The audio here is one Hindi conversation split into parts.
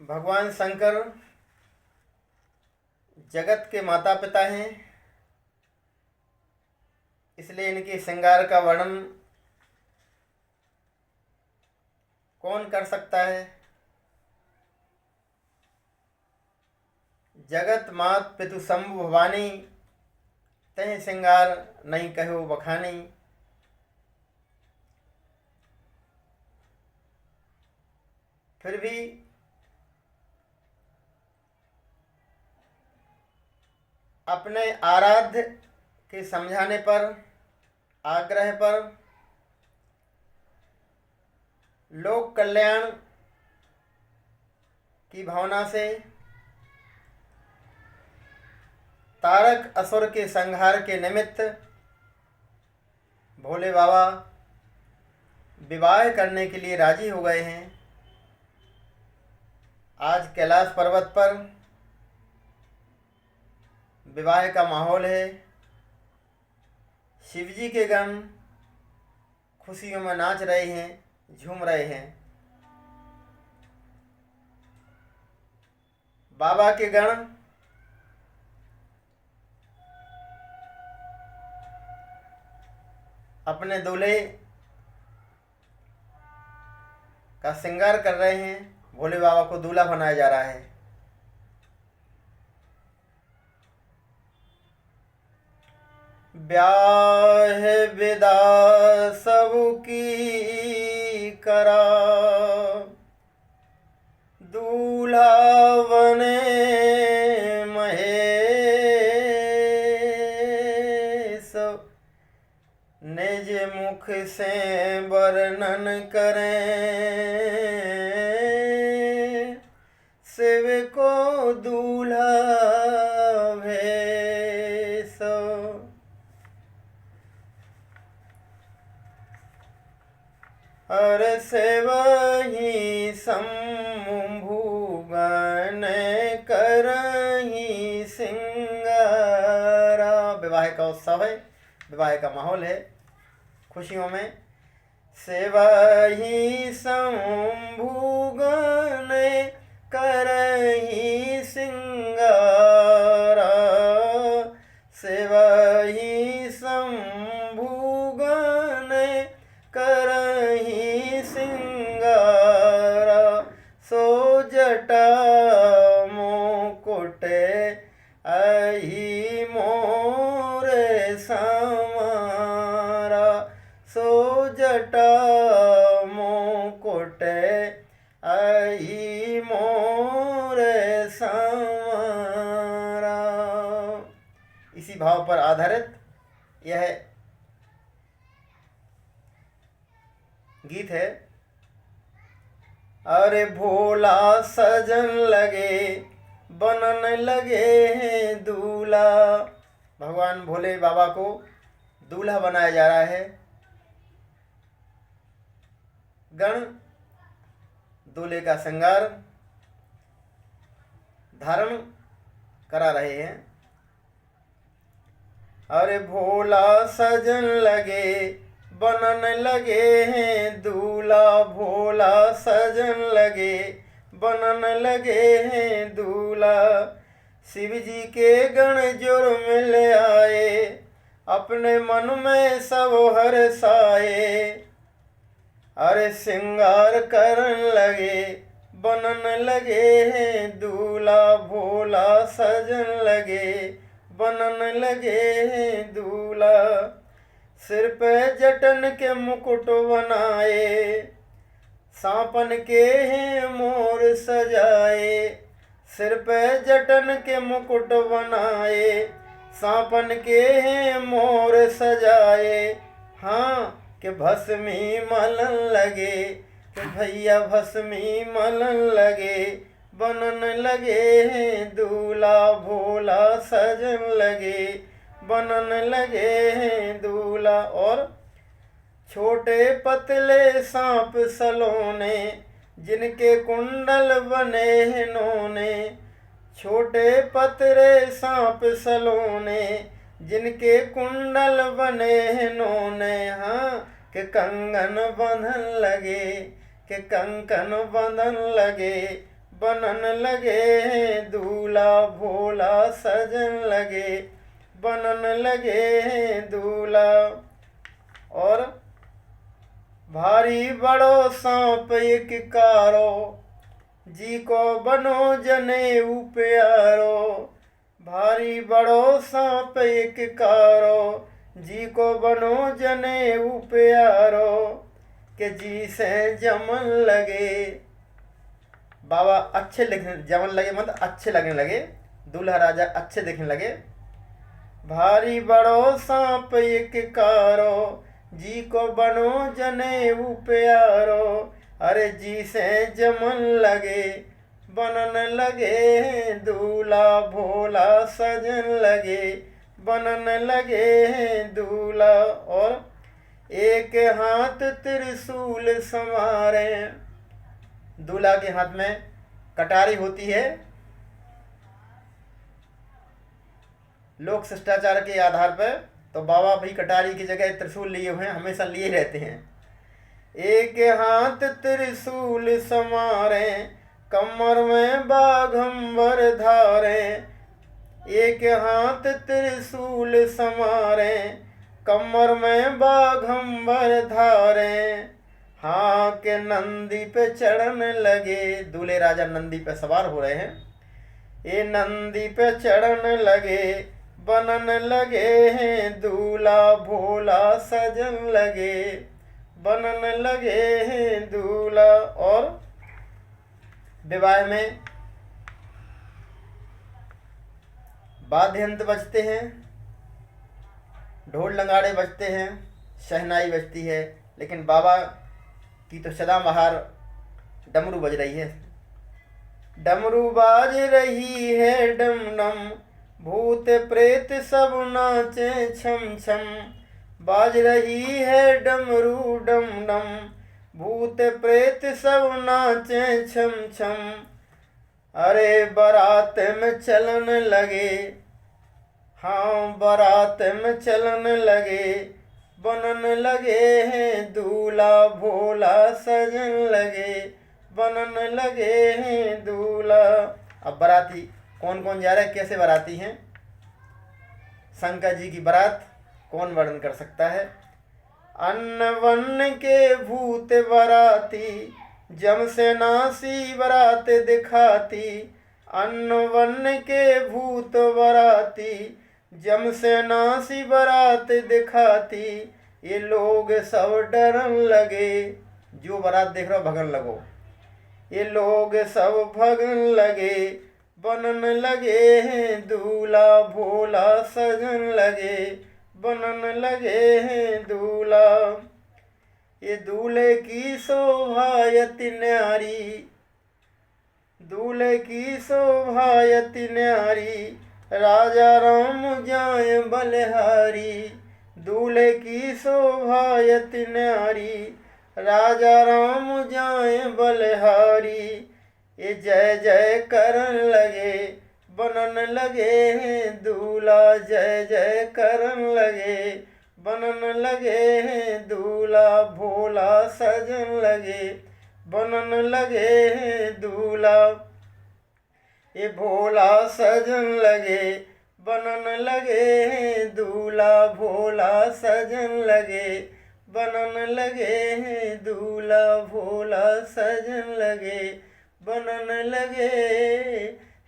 भगवान शंकर जगत के माता पिता हैं, इसलिए इनके श्रृंगार का वर्णन कौन कर सकता है। जगत मात पितु शंभु भवानी, तह श्रृंगार नहीं कहो बखानी। फिर भी अपने आराध्य के समझाने पर, आग्रह पर, लोक कल्याण की भावना से तारक असुर के संहार के निमित्त भोले बाबा विवाह करने के लिए राजी हो गए हैं। आज कैलाश पर्वत पर विवाह का माहौल है। शिवजी के गण खुशियों में नाच रहे हैं, झूम रहे हैं। बाबा के गण अपने दूल्हे का श्रृंगार कर रहे हैं। भोले बाबा को दूल्हा बनाया जा रहा है। ब्याह विदा सब की करा, दूल्हा बने महेश, निज मुख से वर्णन करें, शिव को दूल्हा भेष। अरे सेवही शंभु गण करही सिंगारा। विवाह का उत्सव है, विवाह का माहौल है, खुशियों में। सेवही शंभु गण करही सिंगारा, सेवही शंभु गण करही सिंगारा, सो जटा मुकुट अहि मोर समारा, सो जटा मुकुट अहि मोर समारा। इसी भाव पर आधारित यह गीत है। अरे भोला सजन लगे, बनन लगे हैं दूल्हा। भगवान भोले बाबा को दूल्हा बनाया जा रहा है। गण दूल्हे का श्रृंगार धारण करा रहे हैं। अरे भोला सजन लगे, बनन लगे हैं दूल्हा, भोला सजन लगे, बनन लगे हैं दूल्हा। शिव जी के गण जोर मिल आए, अपने मन में सब हर्षाए। अरे श्रृंगार करन लगे, बनन लगे हैं दूल्हा, भोला सजन लगे, बनन लगे हैं दूल्हा। सिर पे जटन के मुकुट बनाए, सांपन के हैं मोर सजाए। सिर पे जटन के मुकुट बनाए, सांपन के हैं मोर सजाए। हाँ कि भस्मी मलन लगे, कि भैया भस्मी मलन लगे, बनन लगे हैं दूल्हा, भोला सजन लगे, बनन लगे हैं दूल्हा। और छोटे पतले सांप सलोने, जिनके कुंडल बने हैं नोने। छोटे पतले सांप सलोने, जिनके कुंडल बने हैं नोने। हाँ कि कंगन बंधन लगे, कि कंकन बंधन लगे, बनन लगे दूल्हा, भोला सजन लगे बनन लगे दूल्हा। और भारी बड़ो सांप एक कारो, जी को बनो जनेऊ प्यारो। भारी बड़ो सांप एक कारो, जी को बनो जनेऊ प्यारो, के जी से जमन लगे। बाबा अच्छे लिखने, जमन लगे मतलब अच्छे लगने लगे, दूल्हा राजा अच्छे दिखने लगे। भारी बड़ो सांप एक कारो, जी को बनो जनेऊ प्यारो। अरे जी से जमन लगे बनन लगे दूल्हा, भोला सजन लगे बनन लगे दूल्हा। और एक हाथ त्रिशूल संवारे, दूल्हा के हाथ में कटारी होती है। लोक शिष्टाचार के आधार पर तो बाबा भी कटारी की जगह त्रिशूल लिए हुए हैं, हमेशा लिए रहते हैं। एक हाथ त्रिशूल संवारे, कमर में बाघंबर धारे। एक हाथ त्रिशूल संवारे, कमर में बाघंबर धारे। हाँ के नंदी पे चढ़न लगे, दूल्हे राजा नंदी पे सवार हो रहे हैं। ये नंदी पे चढ़न लगे बनन लगे हैं दूल्हा, भोला सजन लगे बनन लगे हैं दूल्हा। और विवाह में वाद्य यंत्र बजते हैं, ढोल नगाड़े बजते हैं, शहनाई बजती है, लेकिन बाबा की तो सदाबहार डमरू बज रही है। डमरू बाज रही है डम डम, भूत प्रेत सब नाचे छम छम। बाज रही है डमरू डम डम, भूत प्रेत सब नाचे छम छम। अरे बारात में चलन लगे, हाँ बारात में चलन लगे बनन लगे हैं दूल्हा, भोला सजन लगे बनन लगे हैं दूल्हा। अब बाराती कौन कौन जा रहा है, कैसे बाराती हैं? शंकर जी की बारात कौन वर्णन कर सकता है? अन्न वन्न के भूत बराती, जम से नासी बरात दिखाती। अन्न वन्न के भूत बराती, जम से नासी बरात दिखाती। ये लोग सब डरन लगे, जो बारात देख रहा हो भगन लगो। ये लोग सब भगन लगे बनन लगे हैं दूल्हा, भोला सजन लगे बनन लगे हैं दूल्हा। ये दूल्हे की शोभायति न्यारी, दूल्हे की शोभायति न्यारी। राजा राम जाए बलिहारी, दूल्हे की शोभायति न्यारी। राजा राम जाए बलिहारी। ये जय जय करन लगे बनन लगे हैं दूल्हा, जय जय करन लगे बनन लगे हैं दूल्हा, भोला सजन लगे बनन लगे हैं दूल्हा। ये भोला सजन लगे बनन लगे हैं दूल्हा, भोला सजन लगे बनन लगे हैं दूल्हा, भोला सजन लगे बनन लगे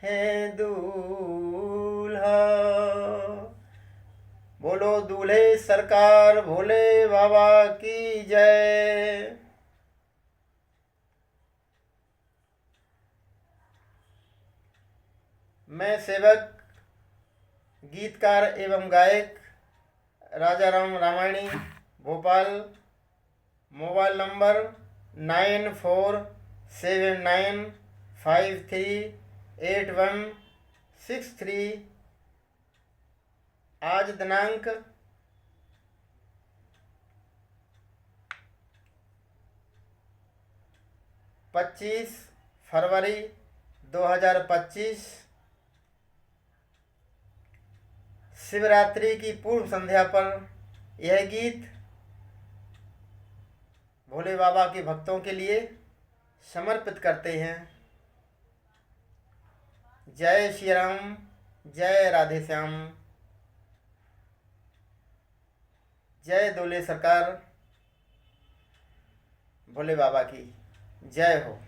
हैं दूल्हा। बोलो दूल्हे सरकार भोले बाबा की जय। मैं सेवक गीतकार एवं गायक राजा राम रामायणी भोपाल, मोबाइल नंबर 9479538163। आज दिनांक 25 फरवरी 2025, शिवरात्रि की पूर्व संध्या पर यह गीत भोले बाबा के भक्तों के लिए समर्पित करते हैं। जय श्री राम, जय राधे श्याम, जय दोले सरकार, भोले बाबा की जय हो।